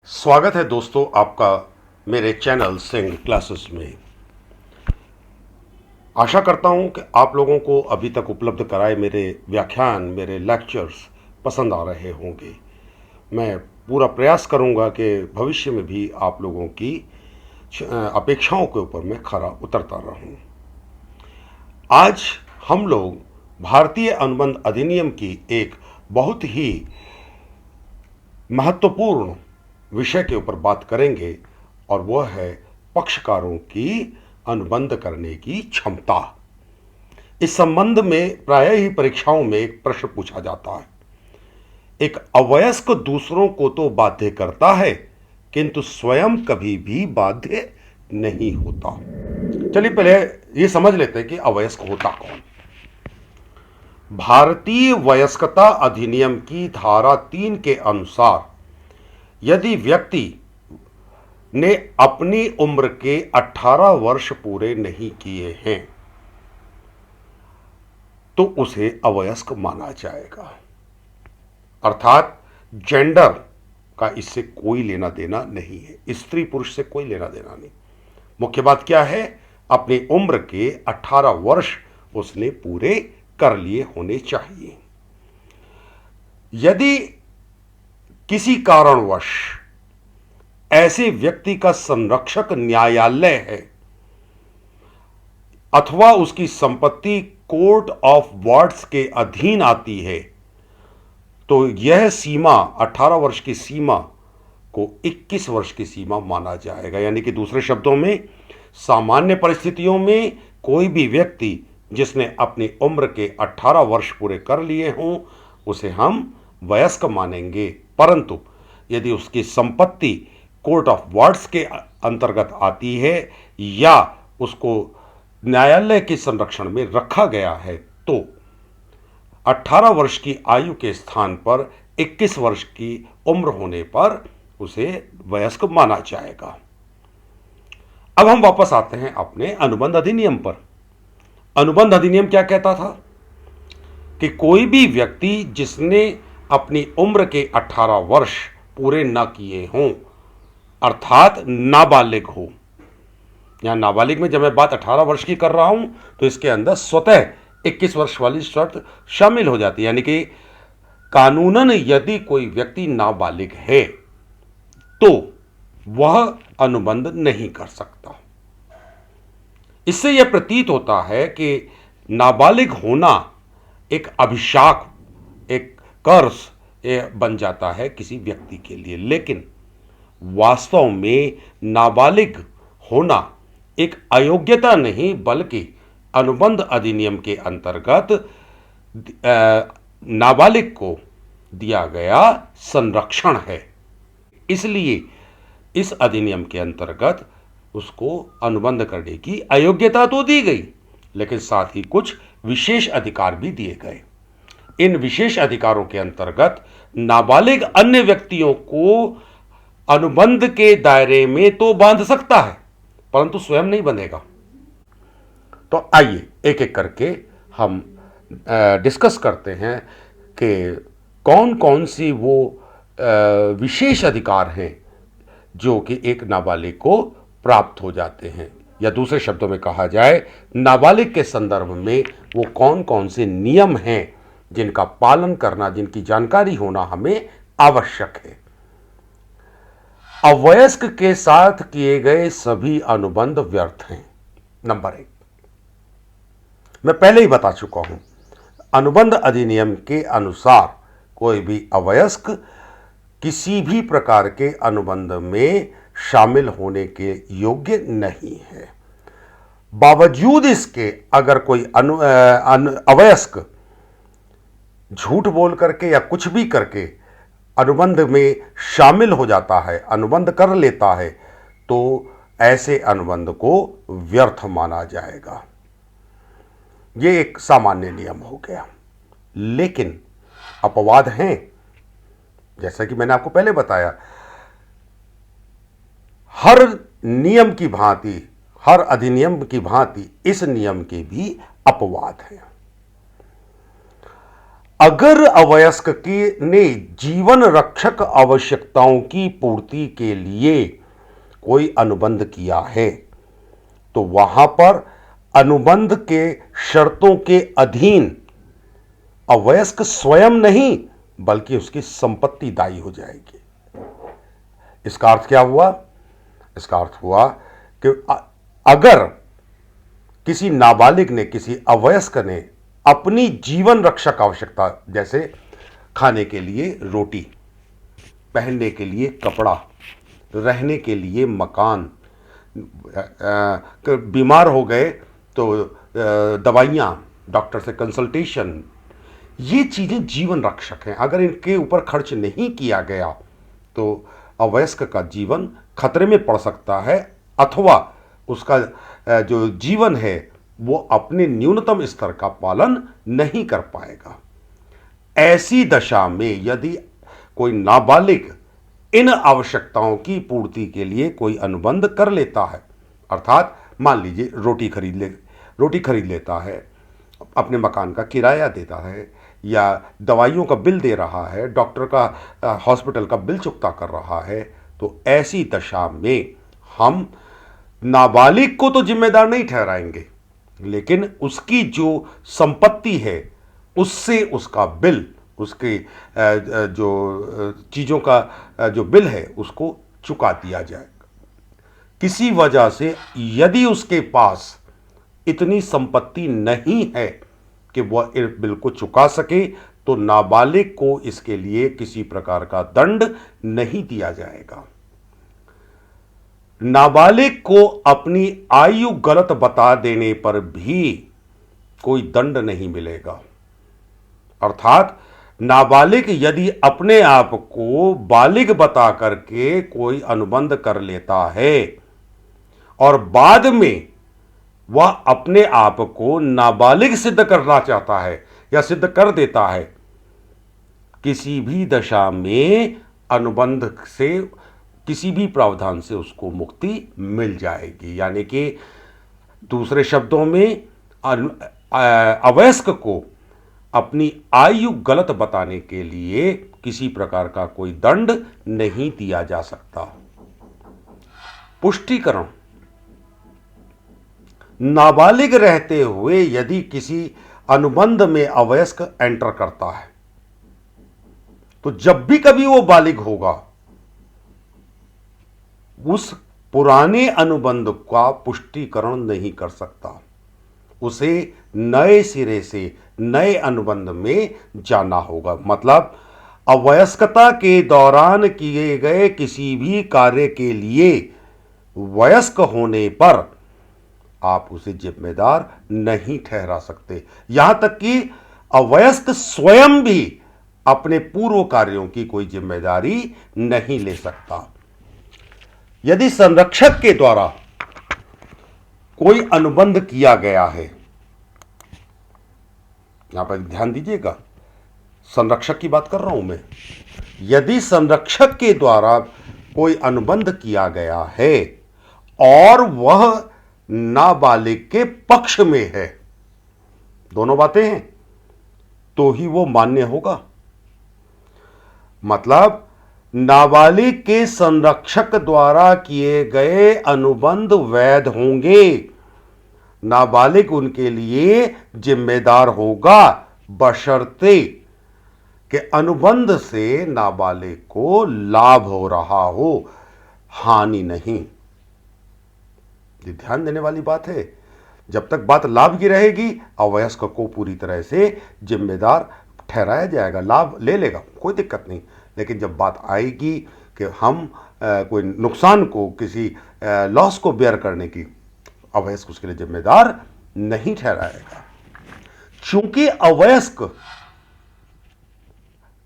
स्वागत है दोस्तों आपका मेरे चैनल सिंह क्लासेस में। आशा करता हूं कि आप लोगों को अभी तक उपलब्ध कराए मेरे व्याख्यान, मेरे लेक्चर्स पसंद आ रहे होंगे। मैं पूरा प्रयास करूंगा कि भविष्य में भी आप लोगों की अपेक्षाओं के ऊपर मैं खरा उतरता रहूं। आज हम लोग भारतीय अनुबंध अधिनियम की एक बहुत ही महत्वपूर्ण विषय के ऊपर बात करेंगे और वह है पक्षकारों की अनुबंध करने की क्षमता। इस संबंध में प्रायः ही परीक्षाओं में एक प्रश्न पूछा जाता है। एक अवयस्क दूसरों को तो बाध्य करता है किंतु स्वयं कभी भी बाध्य नहीं होता। चलिए पहले ये समझ लेते हैं कि अवयस्क होता कौन। भारतीय वयस्कता अधिनियम की धारा 3 के अनुसार यदि व्यक्ति ने अपनी उम्र के 18 वर्ष पूरे नहीं किए हैं तो उसे अवयस्क माना जाएगा। अर्थात जेंडर का इससे कोई लेना देना नहीं है, स्त्री पुरुष से कोई लेना देना नहीं। मुख्य बात क्या है? अपनी उम्र के 18 वर्ष उसने पूरे कर लिए होने चाहिए। यदि किसी कारणवश ऐसे व्यक्ति का संरक्षक न्यायालय है अथवा उसकी संपत्ति कोर्ट ऑफ वार्ड्स के अधीन आती है तो यह सीमा 18 वर्ष की सीमा को 21 वर्ष की सीमा माना जाएगा। यानी कि दूसरे शब्दों में, सामान्य परिस्थितियों में कोई भी व्यक्ति जिसने अपनी उम्र के 18 वर्ष पूरे कर लिए हों उसे हम वयस्क मानेंगे। परंतु यदि उसकी संपत्ति कोर्ट ऑफ वार्ड्स के अंतर्गत आती है या उसको न्यायालय के संरक्षण में रखा गया है तो 18 वर्ष की आयु के स्थान पर 21 वर्ष की उम्र होने पर उसे वयस्क माना जाएगा। अब हम वापस आते हैं अपने अनुबंध अधिनियम पर। अनुबंध अधिनियम क्या कहता था कि कोई भी व्यक्ति जिसने अपनी उम्र के 18 वर्ष पूरे न किए हों, अर्थात नाबालिग हो। यहां नाबालिग में जब मैं बात 18 वर्ष की कर रहा हूं तो इसके अंदर स्वतः 21 वर्ष वाली शर्त शामिल हो जाती है। यानी कि कानूनन यदि कोई व्यक्ति नाबालिग है तो वह अनुबंध नहीं कर सकता। इससे यह प्रतीत होता है कि नाबालिग होना एक अभिशाप, एक कर्स बन जाता है किसी व्यक्ति के लिए। लेकिन वास्तव में नाबालिग होना एक अयोग्यता नहीं बल्कि अनुबंध अधिनियम के अंतर्गत नाबालिग को दिया गया संरक्षण है। इसलिए इस अधिनियम के अंतर्गत उसको अनुबंध करने की अयोग्यता तो दी गई, लेकिन साथ ही कुछ विशेष अधिकार भी दिए गए। इन विशेष अधिकारों के अंतर्गत नाबालिग अन्य व्यक्तियों को अनुबंध के दायरे में तो बांध सकता है परंतु स्वयं नहीं बंधेगा। तो आइए एक एक करके हम डिस्कस करते हैं कि कौन कौन सी वो विशेष अधिकार हैं जो कि एक नाबालिग को प्राप्त हो जाते हैं, या दूसरे शब्दों में कहा जाए नाबालिग के संदर्भ में वो कौन कौन से नियम हैं जिनका पालन करना, जिनकी जानकारी होना हमें आवश्यक है। अवयस्क के साथ किए गए सभी अनुबंध व्यर्थ हैं। नंबर 1, मैं पहले ही बता चुका हूं, अनुबंध अधिनियम के अनुसार कोई भी अवयस्क किसी भी प्रकार के अनुबंध में शामिल होने के योग्य नहीं है। बावजूद इसके अगर कोई अवयस्क झूठ बोल करके या कुछ भी करके अनुबंध में शामिल हो जाता है, अनुबंध कर लेता है, तो ऐसे अनुबंध को व्यर्थ माना जाएगा। यह एक सामान्य नियम हो गया। लेकिन अपवाद हैं, जैसा कि मैंने आपको पहले बताया, हर नियम की भांति, हर अधिनियम की भांति इस नियम के भी अपवाद हैं। अगर अवयस्क के ने जीवन रक्षक आवश्यकताओं की पूर्ति के लिए कोई अनुबंध किया है तो वहां पर अनुबंध के शर्तों के अधीन अवयस्क स्वयं नहीं बल्कि उसकी संपत्ति दायी हो जाएगी। इसका अर्थ क्या हुआ? इसका अर्थ हुआ कि अगर किसी नाबालिग ने, किसी अवयस्क ने अपनी जीवन रक्षक आवश्यकता, जैसे खाने के लिए रोटी, पहनने के लिए कपड़ा, रहने के लिए मकान, बीमार हो गए तो दवाइयाँ, डॉक्टर से कंसल्टेशन, ये चीज़ें जीवन रक्षक हैं। अगर इनके ऊपर खर्च नहीं किया गया तो अवयस्क का जीवन खतरे में पड़ सकता है, अथवा उसका जो जीवन है वो अपने न्यूनतम स्तर का पालन नहीं कर पाएगा। ऐसी दशा में यदि कोई नाबालिग इन आवश्यकताओं की पूर्ति के लिए कोई अनुबंध कर लेता है, अर्थात मान लीजिए रोटी खरीद लेता है, अपने मकान का किराया देता है, या दवाइयों का बिल दे रहा है, डॉक्टर का हॉस्पिटल का बिल चुकता कर रहा है, तो ऐसी दशा में हम नाबालिग को तो जिम्मेदार नहीं ठहराएंगे, लेकिन उसकी जो संपत्ति है उससे उसका बिल, उसके जो चीज़ों का जो बिल है उसको चुका दिया जाएगा। किसी वजह से यदि उसके पास इतनी संपत्ति नहीं है कि वह इस बिल को चुका सके तो नाबालिग को इसके लिए किसी प्रकार का दंड नहीं दिया जाएगा। नाबालिग को अपनी आयु गलत बता देने पर भी कोई दंड नहीं मिलेगा। अर्थात नाबालिग यदि अपने आप को बालिग बता करके कोई अनुबंध कर लेता है और बाद में वह अपने आप को नाबालिग सिद्ध करना चाहता है या सिद्ध कर देता है, किसी भी दशा में अनुबंध से, किसी भी प्रावधान से उसको मुक्ति मिल जाएगी। यानी कि दूसरे शब्दों में अवयस्क को अपनी आयु गलत बताने के लिए किसी प्रकार का कोई दंड नहीं दिया जा सकता। पुष्टिकरण: नाबालिग रहते हुए यदि किसी अनुबंध में अवयस्क एंटर करता है तो जब भी कभी वो बालिग होगा उस पुराने अनुबंध का पुष्टिकरण नहीं कर सकता, उसे नए सिरे से नए अनुबंध में जाना होगा। मतलब अवयस्कता के दौरान किए गए किसी भी कार्य के लिए वयस्क होने पर आप उसे जिम्मेदार नहीं ठहरा सकते। यहां तक कि अवयस्क स्वयं भी अपने पूर्व कार्यों की कोई जिम्मेदारी नहीं ले सकता। यदि संरक्षक के द्वारा कोई अनुबंध किया गया है, यहां पर ध्यान दीजिएगा, संरक्षक की बात कर रहा हूं मैं, यदि संरक्षक के द्वारा कोई अनुबंध किया गया है और वह नाबालिग के पक्ष में है, दोनों बातें हैं, तो ही वो मान्य होगा। मतलब नाबालिग के संरक्षक द्वारा किए गए अनुबंध वैध होंगे, नाबालिग उनके लिए जिम्मेदार होगा, बशर्ते कि अनुबंध से नाबालिग को लाभ हो रहा हो, हानि नहीं। ये ध्यान देने वाली बात है। जब तक बात लाभ की रहेगी अवयस्क को पूरी तरह से जिम्मेदार ठहराया जाएगा, लाभ ले लेगा, कोई दिक्कत नहीं। लेकिन जब बात आएगी कि हम कोई नुकसान को, किसी लॉस को बेयर करने की, अवयस्क उसके लिए जिम्मेदार नहीं ठहराएगा। चूंकि अवयस्क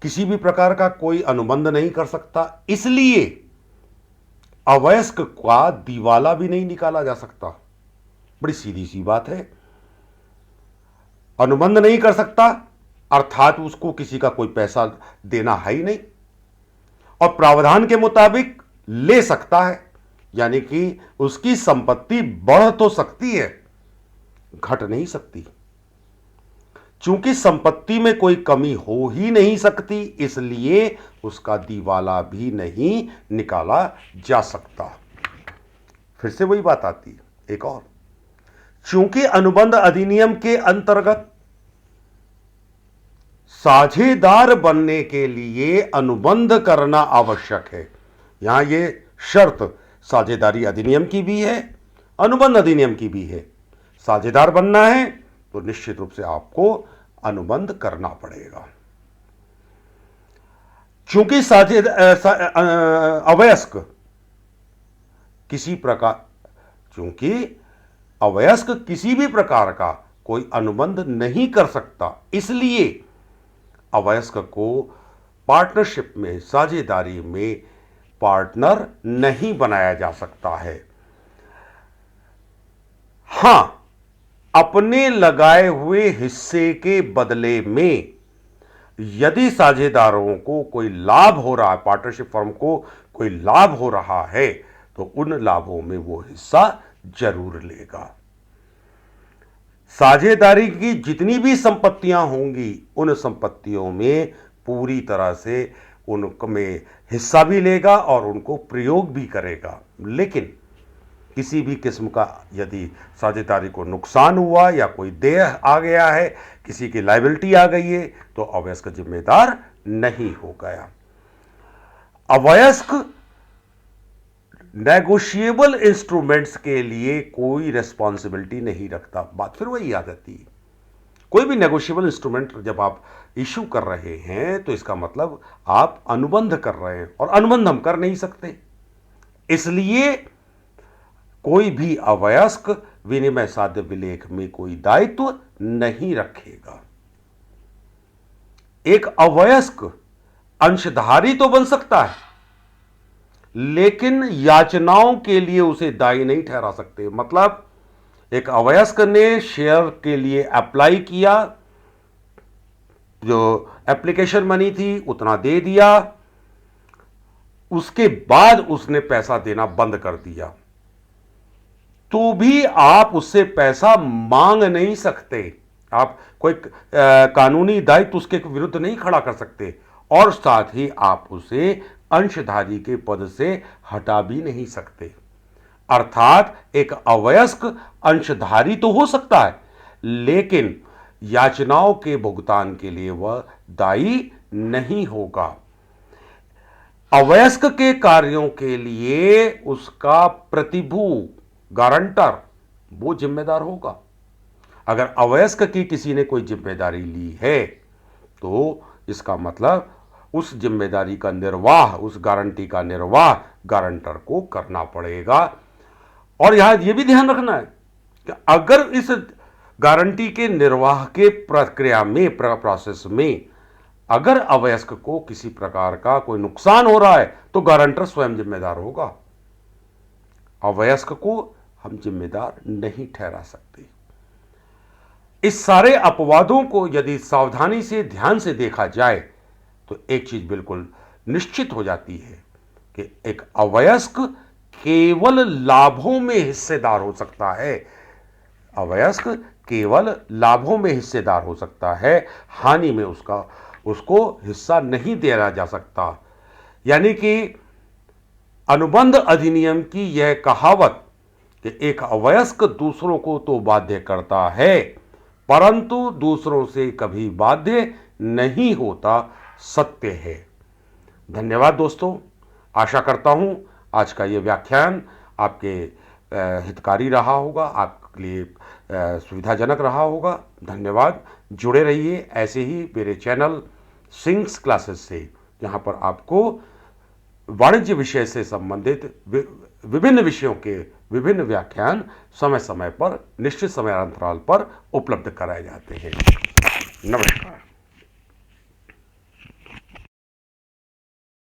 किसी भी प्रकार का कोई अनुबंध नहीं कर सकता, इसलिए अवयस्क का दिवाला भी नहीं निकाला जा सकता। बड़ी सीधी सी बात है। अनुबंध नहीं कर सकता अर्थात उसको किसी का कोई पैसा देना है ही नहीं, और प्रावधान के मुताबिक ले सकता है, यानी कि उसकी संपत्ति बढ़ तो सकती है, घट नहीं सकती। चूंकि संपत्ति में कोई कमी हो ही नहीं सकती, इसलिए उसका दिवाला भी नहीं निकाला जा सकता। फिर से वही बात आती है एक और, चूंकि अनुबंध अधिनियम के अंतर्गत साझेदार बनने के लिए अनुबंध करना आवश्यक है। यहां यह शर्त साझेदारी अधिनियम की भी है, अनुबंध अधिनियम की भी है। साझेदार बनना है तो निश्चित रूप से आपको अनुबंध करना पड़ेगा। चूंकि अवयस्क किसी भी प्रकार का कोई अनुबंध नहीं कर सकता, इसलिए अवयस्क को पार्टनरशिप में, साझेदारी में पार्टनर नहीं बनाया जा सकता है। हां, अपने लगाए हुए हिस्से के बदले में यदि साझेदारों को कोई लाभ हो रहा है, पार्टनरशिप फर्म को कोई लाभ हो रहा है, तो उन लाभों में वो हिस्सा जरूर लेगा। साझेदारी की जितनी भी संपत्तियां होंगी, उन संपत्तियों में पूरी तरह से उनमें हिस्सा भी लेगा और उनको प्रयोग भी करेगा। लेकिन किसी भी किस्म का यदि साझेदारी को नुकसान हुआ या कोई देय आ गया है, किसी की लायबिलिटी आ गई है, तो अवयस्क जिम्मेदार नहीं हो गया। अवयस्क नेगोशिएबल इंस्ट्रूमेंट्स के लिए कोई रेस्पॉन्सिबिलिटी नहीं रखता। बात फिर वही आ जाती है, कोई भी नेगोशिएबल इंस्ट्रूमेंट जब आप इश्यू कर रहे हैं तो इसका मतलब आप अनुबंध कर रहे हैं, और अनुबंध हम कर नहीं सकते। इसलिए कोई भी अवयस्क विनिमय साध्य विलेख में कोई दायित्व नहीं रखेगा। एक अवयस्क अंशधारी तो बन सकता है, लेकिन याचनाओं के लिए उसे दायी नहीं ठहरा सकते। मतलब एक अवयस्क ने शेयर के लिए अप्लाई किया, जो एप्लीकेशन मनी थी उतना दे दिया, उसके बाद उसने पैसा देना बंद कर दिया, तो भी आप उससे पैसा मांग नहीं सकते। आप कोई कानूनी दायित्व उसके विरुद्ध नहीं खड़ा कर सकते, और साथ ही आप उसे अंशधारी के पद से हटा भी नहीं सकते। अर्थात एक अवयस्क अंशधारी तो हो सकता है, लेकिन याचनाओं के भुगतान के लिए वह दायी नहीं होगा। अवयस्क के कार्यों के लिए उसका प्रतिभू, गारंटर, वो जिम्मेदार होगा। अगर अवयस्क की किसी ने कोई जिम्मेदारी ली है, तो इसका मतलब उस जिम्मेदारी का निर्वाह, उस गारंटी का निर्वाह गारंटर को करना पड़ेगा। और यहां यह भी ध्यान रखना है कि अगर इस गारंटी के निर्वाह के प्रक्रिया में, प्रोसेस में, अगर अवयस्क को किसी प्रकार का कोई नुकसान हो रहा है, तो गारंटर स्वयं जिम्मेदार होगा। अवयस्क को हम जिम्मेदार नहीं ठहरा सकते। इस सारे अपवादों को यदि सावधानी से, ध्यान से देखा जाए, तो एक चीज बिल्कुल निश्चित हो जाती है कि एक अवयस्क केवल लाभों में हिस्सेदार हो सकता है। अवयस्क केवल लाभों में हिस्सेदार हो सकता है, हानि में उसको हिस्सा नहीं दिया जा सकता। यानी कि अनुबंध अधिनियम की यह कहावत कि एक अवयस्क दूसरों को तो बाध्य करता है, परंतु दूसरों से कभी बाध्य नहीं होता, सत्य है। धन्यवाद दोस्तों। आशा करता हूं आज का यह व्याख्यान आपके हितकारी रहा होगा, आपके लिए सुविधाजनक रहा होगा। धन्यवाद। जुड़े रहिए ऐसे ही मेरे चैनल सिंग्स क्लासेस से, जहां पर आपको वाणिज्य विषय से संबंधित विभिन्न विषयों के विभिन्न व्याख्यान समय समय पर, निश्चित समय अंतराल पर उपलब्ध कराए जाते हैं। नमस्कार।